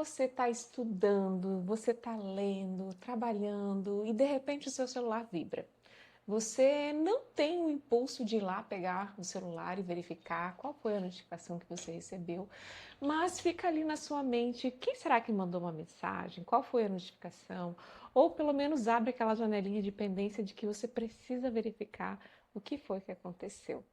você está estudando, você está lendo, trabalhando e de repente o seu celular vibra. Você não tem o impulso de ir lá pegar o celular e verificar qual foi a notificação que você recebeu, mas fica ali na sua mente, quem será que mandou uma mensagem? Qual foi a notificação? Ou pelo menos abre aquela janelinha de pendência de que você precisa verificar o que foi que aconteceu.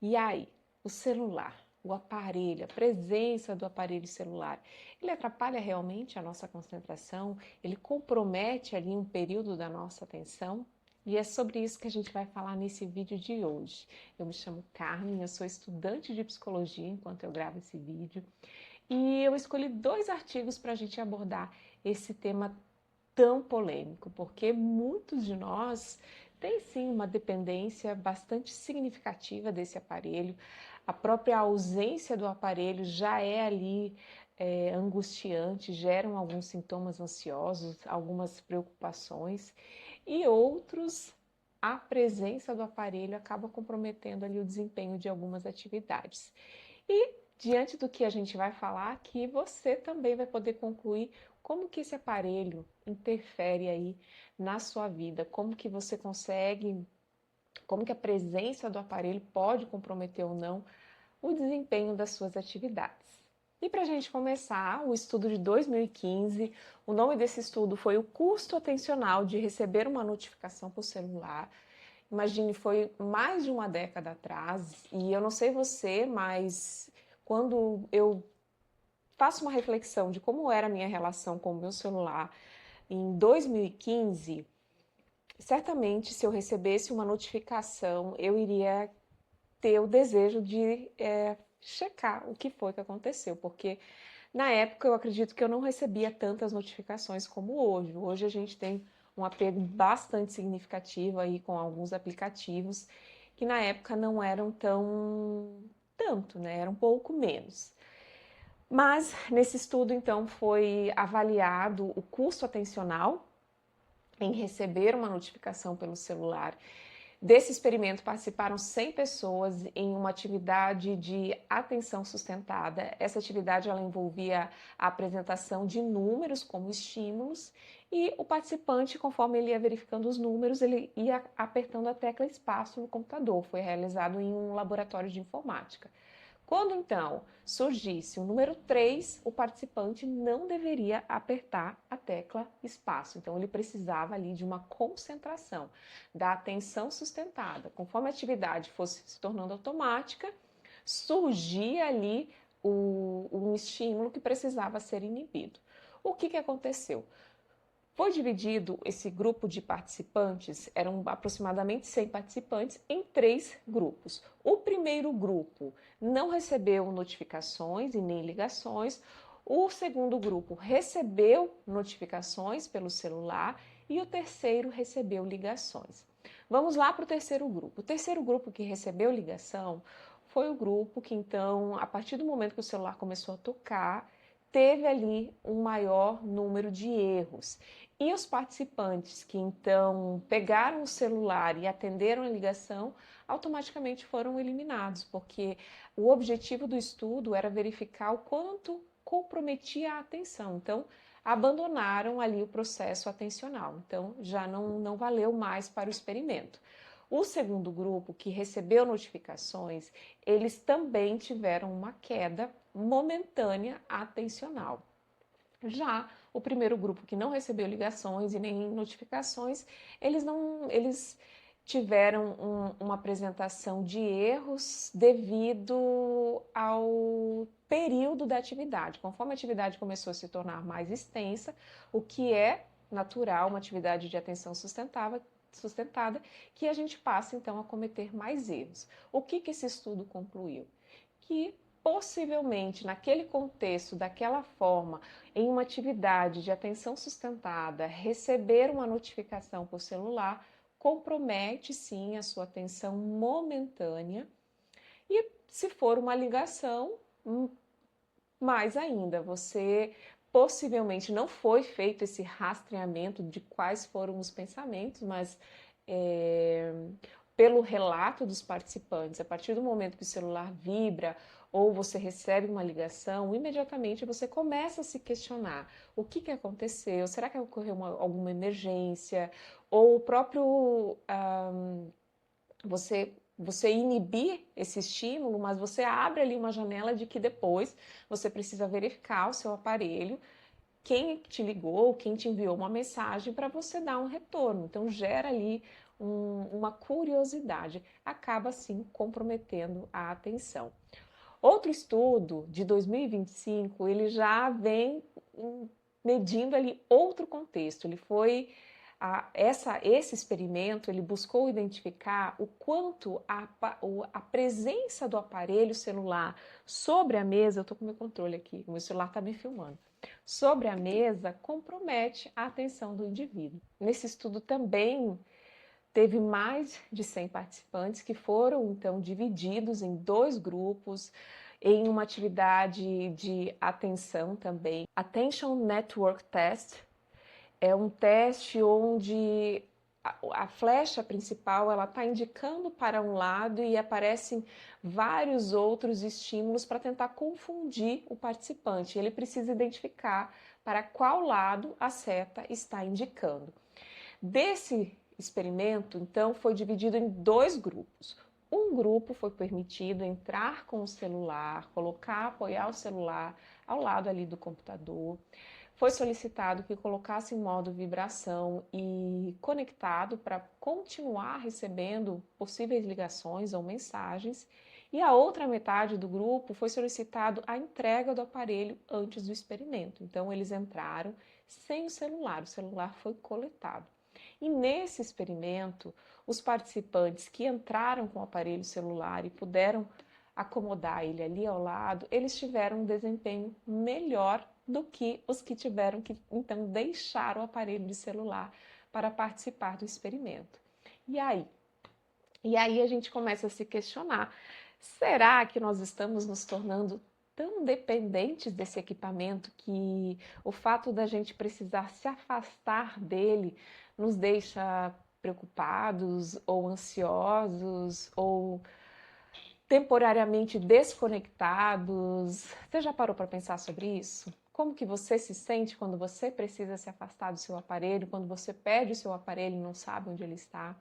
E aí, o celular, o aparelho, a presença do aparelho celular, ele atrapalha realmente a nossa concentração? Ele compromete ali um período da nossa atenção? E é sobre isso que a gente vai falar nesse vídeo de hoje. Eu me chamo Carmen, eu sou estudante de psicologia enquanto eu gravo esse vídeo. E eu escolhi dois artigos para a gente abordar esse tema tão polêmico, porque muitos de nós têm sim uma dependência bastante significativa desse aparelho. A própria ausência do aparelho já é ali angustiante, geram alguns sintomas ansiosos, algumas preocupações, e outros, a presença do aparelho acaba comprometendo ali o desempenho de algumas atividades. E diante do que a gente vai falar aqui, você também vai poder concluir como que esse aparelho interfere aí na sua vida, como que você consegue, como que a presença do aparelho pode comprometer ou não o desempenho das suas atividades. E para a gente começar, o estudo de 2015, o nome desse estudo foi o custo atencional de receber uma notificação por celular. Imagine, foi mais de uma década atrás, e eu não sei você, mas quando eu faço uma reflexão de como era a minha relação com o meu celular em 2015, certamente se eu recebesse uma notificação, eu iria ter o desejo de checar o que foi que aconteceu, porque na época eu acredito que eu não recebia tantas notificações como hoje. Hoje a gente tem um apego bastante significativo aí com alguns aplicativos que na época não eram tanto, né? Era um pouco menos. Mas nesse estudo, então, foi avaliado o custo atencional em receber uma notificação pelo celular. Desse experimento participaram 100 pessoas em uma atividade de atenção sustentada. Essa atividade ela envolvia a apresentação de números como estímulos e o participante, conforme ele ia verificando os números, ele ia apertando a tecla espaço no computador. Foi realizado em um laboratório de informática. Quando então surgisse o número 3, o participante não deveria apertar a tecla espaço. Então ele precisava ali de uma concentração, da atenção sustentada. Conforme a atividade fosse se tornando automática, surgia ali um estímulo que precisava ser inibido. O que aconteceu? Foi dividido esse grupo de participantes, eram aproximadamente 100 participantes, em 3 grupos. O primeiro grupo não recebeu notificações e nem ligações. O segundo grupo recebeu notificações pelo celular e o terceiro recebeu ligações. Vamos lá para o terceiro grupo. O terceiro grupo que recebeu ligação foi o grupo que, então, a partir do momento que o celular começou a tocar, teve ali um maior número de erros. E os participantes que então pegaram o celular e atenderam a ligação, automaticamente foram eliminados, porque o objetivo do estudo era verificar o quanto comprometia a atenção. Então, abandonaram ali o processo atencional. Então, já não valeu mais para o experimento. O segundo grupo, que recebeu notificações, eles também tiveram uma queda momentânea atencional. Já o primeiro grupo, que não recebeu ligações e nem notificações, eles tiveram uma apresentação de erros devido ao período da atividade. Conforme a atividade começou a se tornar mais extensa, o que é natural, uma atividade de atenção sustentada, que a gente passa então a cometer mais erros. O que esse estudo concluiu? Que possivelmente naquele contexto, daquela forma, em uma atividade de atenção sustentada, receber uma notificação por celular compromete sim a sua atenção momentânea, e se for uma ligação, mais ainda, você possivelmente não foi feito esse rastreamento de quais foram os pensamentos, mas pelo relato dos participantes, a partir do momento que o celular vibra ou você recebe uma ligação, imediatamente você começa a se questionar o que aconteceu, será que ocorreu alguma emergência, ou o próprio você inibir esse estímulo, mas você abre ali uma janela de que depois você precisa verificar o seu aparelho, quem te ligou, quem te enviou uma mensagem para você dar um retorno. Então gera ali uma curiosidade, acaba assim comprometendo a atenção. Outro estudo de 2025, ele já vem medindo ali outro contexto. Ele foi esse experimento, ele buscou identificar o quanto a presença do aparelho celular sobre a mesa, eu estou com meu controle aqui, o meu celular está me filmando, sobre a mesa compromete a atenção do indivíduo. Nesse estudo também teve mais de 100 participantes que foram então divididos em 2 grupos em uma atividade de atenção também. Attention Network Test é um teste onde a flecha principal ela está indicando para um lado e aparecem vários outros estímulos para tentar confundir o participante. Ele precisa identificar para qual lado a seta está indicando. Desse experimento, então, foi dividido em 2 grupos. Um grupo foi permitido entrar com o celular, apoiar o celular ao lado ali do computador. Foi solicitado que colocasse em modo vibração e conectado para continuar recebendo possíveis ligações ou mensagens. E a outra metade do grupo foi solicitado a entrega do aparelho antes do experimento. Então, eles entraram sem o celular foi coletado. E nesse experimento, os participantes que entraram com o aparelho celular e puderam acomodar ele ali ao lado, eles tiveram um desempenho melhor do que os que tiveram que, então, deixar o aparelho de celular para participar do experimento. E aí? E aí a gente começa a se questionar, será que nós estamos nos tornando tão dependentes desse equipamento que o fato da gente precisar se afastar dele nos deixa preocupados ou ansiosos ou temporariamente desconectados? Você já parou para pensar sobre isso? Como que você se sente quando você precisa se afastar do seu aparelho, quando você perde o seu aparelho e não sabe onde ele está?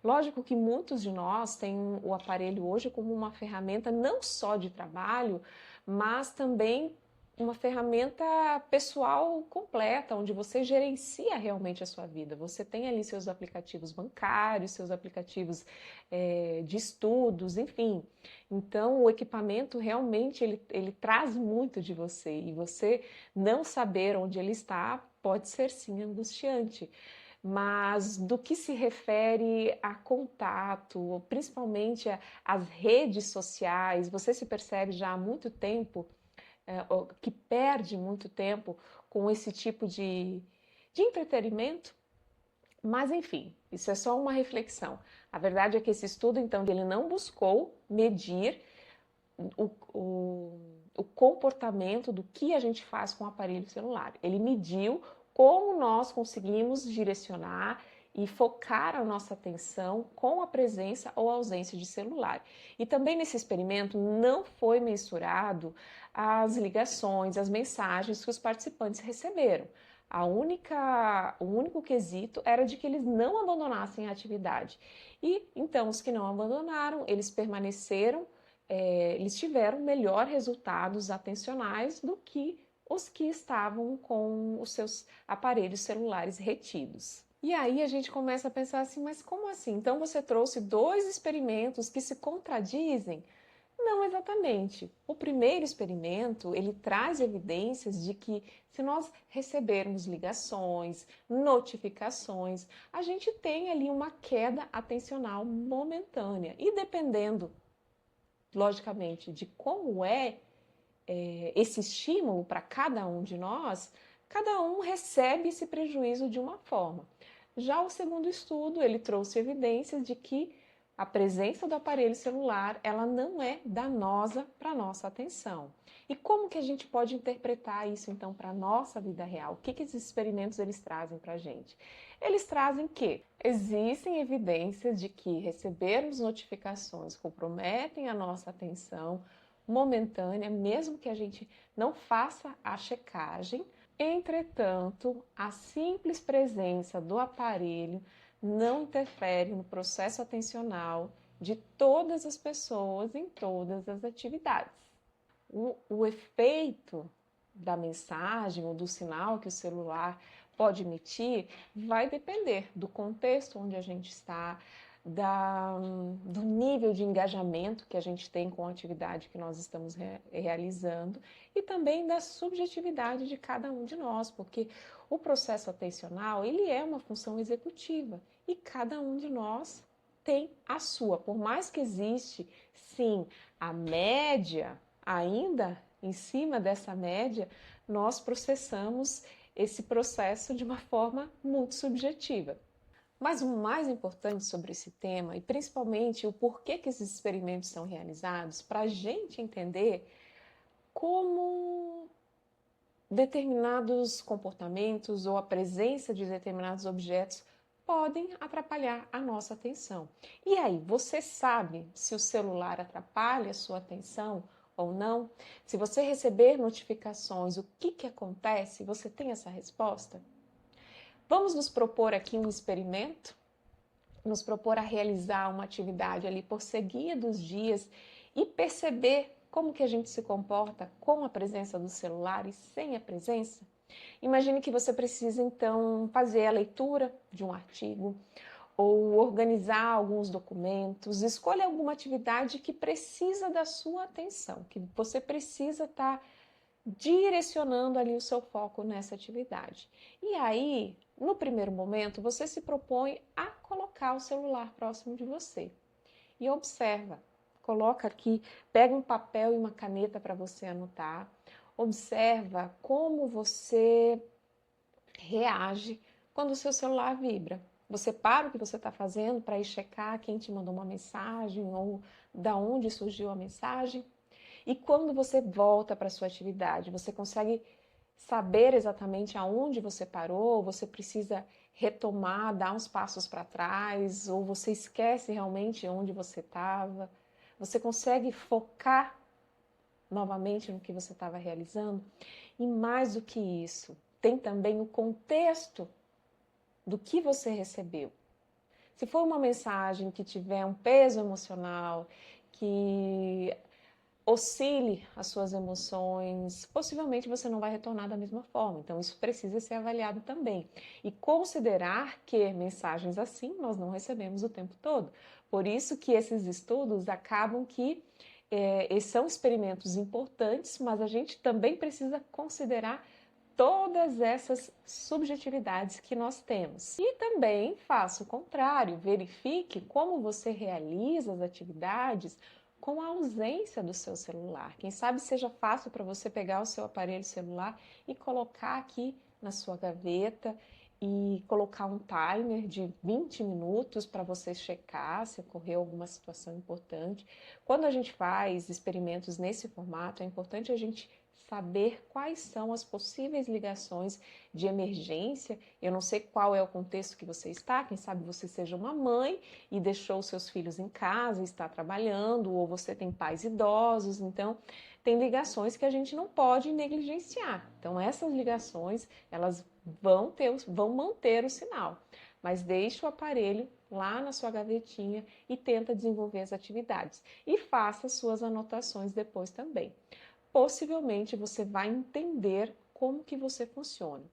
Lógico que muitos de nós têm o aparelho hoje como uma ferramenta não só de trabalho, mas também uma ferramenta pessoal completa, onde você gerencia realmente a sua vida. Você tem ali seus aplicativos bancários, seus aplicativos de estudos, enfim. Então, o equipamento realmente ele traz muito de você e você não saber onde ele está pode ser sim angustiante. Mas do que se refere a contato, principalmente as redes sociais, você se percebe já há muito tempo que perde muito tempo com esse tipo de entretenimento? Mas enfim, isso é só uma reflexão. A verdade é que esse estudo, então, ele não buscou medir o comportamento do que a gente faz com o aparelho celular. Ele mediu como nós conseguimos direcionar e focar a nossa atenção com a presença ou ausência de celular. E também nesse experimento não foi mensurado as ligações, as mensagens que os participantes receberam. O único quesito era de que eles não abandonassem a atividade. E então os que não abandonaram, eles permaneceram, eles tiveram melhor resultados atencionais do que os que estavam com os seus aparelhos celulares retidos. E aí a gente começa a pensar assim, mas como assim? Então você trouxe 2 experimentos que se contradizem? Não exatamente. O primeiro experimento, ele traz evidências de que se nós recebermos ligações, notificações, a gente tem ali uma queda atencional momentânea. E dependendo, logicamente, de como esse estímulo para cada um de nós, cada um recebe esse prejuízo de uma forma. Já o segundo estudo, ele trouxe evidências de que A presença do aparelho celular, ela não é danosa para a nossa atenção. E como que a gente pode interpretar isso, então, para a nossa vida real? O que que esses experimentos eles trazem para a gente? Eles trazem que existem evidências de que recebermos notificações comprometem a nossa atenção momentânea, mesmo que a gente não faça a checagem. Entretanto, a simples presença do aparelho não interfere no processo atencional de todas as pessoas em todas as atividades. O efeito da mensagem ou do sinal que o celular pode emitir vai depender do contexto onde a gente está, do nível de engajamento que a gente tem com a atividade que nós estamos realizando e também da subjetividade de cada um de nós, porque o processo atencional ele é uma função executiva e cada um de nós tem a sua. Por mais que existe, sim, a média, ainda em cima dessa média, nós processamos esse processo de uma forma muito subjetiva. Mas o mais importante sobre esse tema, e principalmente o porquê que esses experimentos são realizados, para a gente entender como determinados comportamentos ou a presença de determinados objetos podem atrapalhar a nossa atenção. E aí, você sabe se o celular atrapalha a sua atenção ou não? Se você receber notificações, o que acontece? Você tem essa resposta? Vamos nos propor aqui um experimento? Nos propor a realizar uma atividade ali por seguidos dias e perceber como que a gente se comporta com a presença do celular e sem a presença? Imagine que você precisa então fazer a leitura de um artigo ou organizar alguns documentos, escolha alguma atividade que precisa da sua atenção, que você precisa estar direcionando ali o seu foco nessa atividade. E aí, no primeiro momento, você se propõe a colocar o celular próximo de você. E observa, coloca aqui, pega um papel e uma caneta para você anotar. Observa como você reage quando o seu celular vibra. Você para o que você está fazendo para ir checar quem te mandou uma mensagem ou da onde surgiu a mensagem. E quando você volta para a sua atividade, você consegue saber exatamente aonde você parou, você precisa retomar, dar uns passos para trás, ou você esquece realmente onde você estava. Você consegue focar novamente no que você estava realizando? E mais do que isso, tem também o contexto do que você recebeu. Se for uma mensagem que tiver um peso emocional, que oscile as suas emoções, possivelmente você não vai retornar da mesma forma. Então, isso precisa ser avaliado também. E considerar que mensagens assim nós não recebemos o tempo todo. Por isso que esses estudos acabam que são experimentos importantes, mas a gente também precisa considerar todas essas subjetividades que nós temos. E também faça o contrário, verifique como você realiza as atividades com a ausência do seu celular. Quem sabe seja fácil para você pegar o seu aparelho celular e colocar aqui na sua gaveta e colocar um timer de 20 minutos para você checar se ocorreu alguma situação importante. Quando a gente faz experimentos nesse formato, é importante a gente saber quais são as possíveis ligações de emergência. Eu não sei qual é o contexto que você está, quem sabe você seja uma mãe e deixou seus filhos em casa, está trabalhando, ou você tem pais idosos, então tem ligações que a gente não pode negligenciar. Então essas ligações, elas vão manter o sinal, mas deixe o aparelho lá na sua gavetinha e tenta desenvolver as atividades. E faça suas anotações depois também. Possivelmente você vai entender como que você funciona.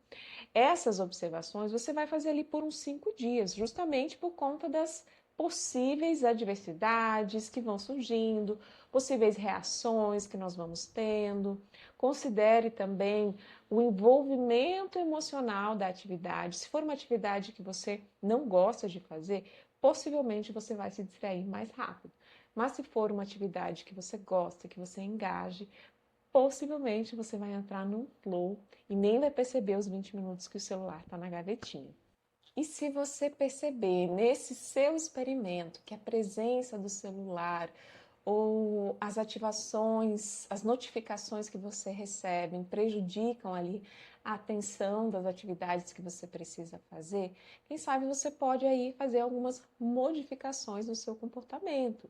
Essas observações você vai fazer ali por uns 5 dias, justamente por conta das possíveis adversidades que vão surgindo, possíveis reações que nós vamos tendo. Considere também o envolvimento emocional da atividade. Se for uma atividade que você não gosta de fazer, possivelmente você vai se distrair mais rápido. Mas se for uma atividade que você gosta, que você engaje, possivelmente você vai entrar num flow e nem vai perceber os 20 minutos que o celular está na gavetinha. E se você perceber nesse seu experimento que a presença do celular ou as ativações, as notificações que você recebe prejudicam ali a atenção das atividades que você precisa fazer, quem sabe você pode aí fazer algumas modificações no seu comportamento.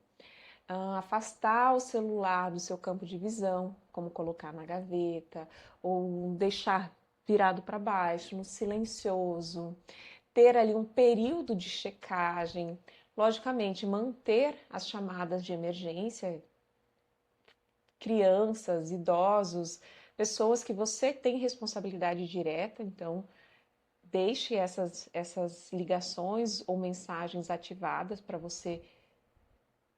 Afastar o celular do seu campo de visão, como colocar na gaveta, ou deixar virado para baixo, no silencioso, ter ali um período de checagem, logicamente manter as chamadas de emergência, crianças, idosos, pessoas que você tem responsabilidade direta, então deixe essas ligações ou mensagens ativadas para você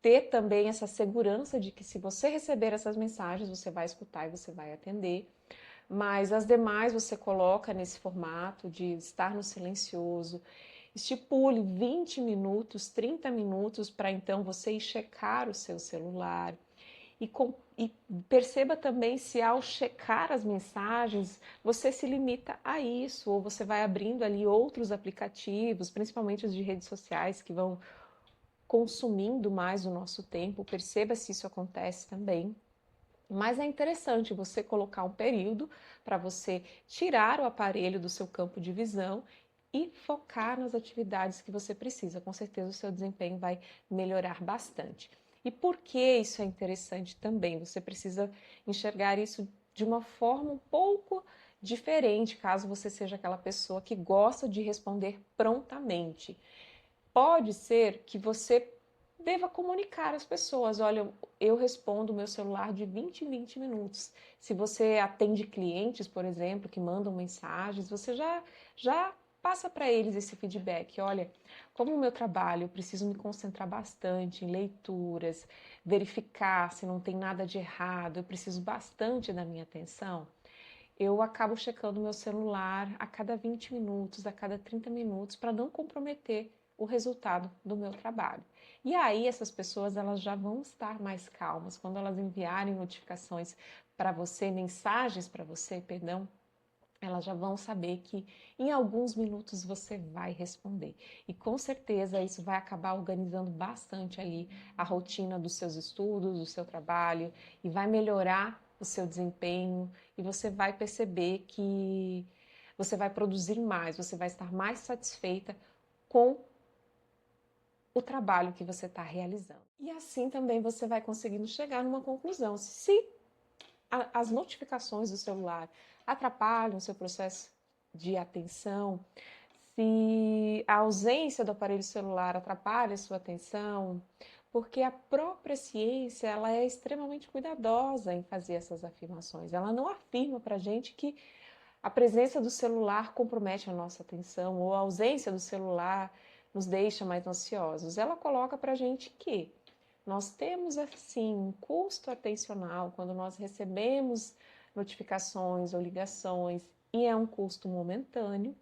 ter também essa segurança de que se você receber essas mensagens, você vai escutar e você vai atender. Mas as demais você coloca nesse formato de estar no silencioso. Estipule 20 minutos, 30 minutos para então você ir checar o seu celular. E perceba também se ao checar as mensagens você se limita a isso, ou você vai abrindo ali outros aplicativos, principalmente os de redes sociais, que vão consumindo mais o nosso tempo. Perceba se isso acontece também. Mas é interessante você colocar um período para você tirar o aparelho do seu campo de visão e focar nas atividades que você precisa. Com certeza o seu desempenho vai melhorar bastante. E por que isso é interessante também? Você precisa enxergar isso de uma forma um pouco diferente, caso você seja aquela pessoa que gosta de responder prontamente. Pode ser que você deva comunicar às pessoas, olha, eu respondo o meu celular de 20 em 20 minutos. Se você atende clientes, por exemplo, que mandam mensagens, você já passa para eles esse feedback. Olha, como o meu trabalho, eu preciso me concentrar bastante em leituras, verificar se não tem nada de errado, eu preciso bastante da minha atenção. Eu acabo checando meu celular a cada 20 minutos, a cada 30 minutos, para não comprometer o resultado do meu trabalho. E aí essas pessoas elas já vão estar mais calmas quando elas enviarem notificações para você, mensagens para você, perdão, elas já vão saber que em alguns minutos você vai responder. E com certeza isso vai acabar organizando bastante ali a rotina dos seus estudos, do seu trabalho, e vai melhorar o seu desempenho, e você vai perceber que você vai produzir mais, você vai estar mais satisfeita com o trabalho que você está realizando. E assim também você vai conseguindo chegar numa conclusão. Se as notificações do celular atrapalham o seu processo de atenção, se a ausência do aparelho celular atrapalha a sua atenção, porque a própria ciência ela é extremamente cuidadosa em fazer essas afirmações. Ela não afirma para a gente que a presença do celular compromete a nossa atenção ou a ausência do celular nos deixa mais ansiosos. Ela coloca para a gente que nós temos, assim, um custo atencional quando nós recebemos notificações ou ligações e é um custo momentâneo,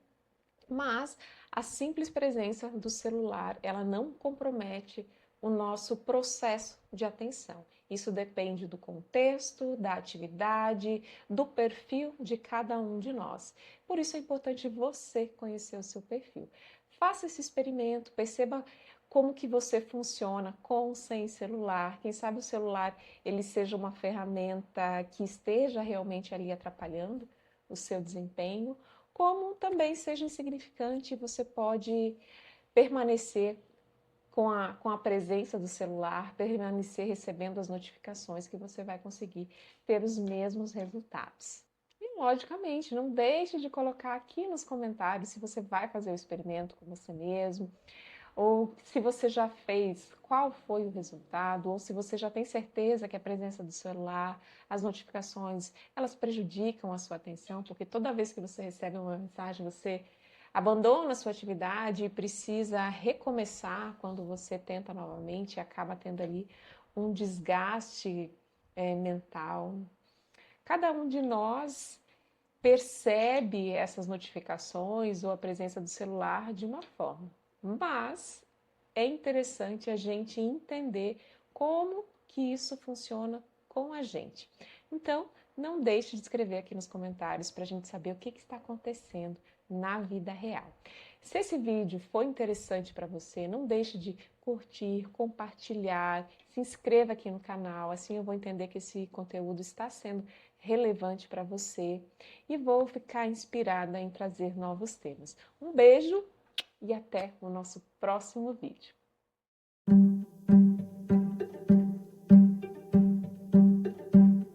mas a simples presença do celular, ela não compromete o nosso processo de atenção. Isso depende do contexto, da atividade, do perfil de cada um de nós. Por isso é importante você conhecer o seu perfil. Faça esse experimento, perceba como que você funciona com ou sem celular. Quem sabe o celular ele seja uma ferramenta que esteja realmente ali atrapalhando o seu desempenho, como também seja insignificante, você pode permanecer com a presença do celular, permanecer recebendo as notificações que você vai conseguir ter os mesmos resultados. E, logicamente, não deixe de colocar aqui nos comentários se você vai fazer o experimento com você mesmo, ou se você já fez, qual foi o resultado, ou se você já tem certeza que a presença do celular, as notificações, elas prejudicam a sua atenção, porque toda vez que você recebe uma mensagem, você abandona a sua atividade e precisa recomeçar quando você tenta novamente e acaba tendo ali um desgaste mental. Cada um de nós percebe essas notificações ou a presença do celular de uma forma, mas é interessante a gente entender como que isso funciona com a gente. Então, não deixe de escrever aqui nos comentários para a gente saber o que está acontecendo na vida real. Se esse vídeo foi interessante para você, não deixe de curtir, compartilhar, se inscreva aqui no canal, assim eu vou entender que esse conteúdo está sendo relevante para você e vou ficar inspirada em trazer novos temas. Um beijo e até o nosso próximo vídeo.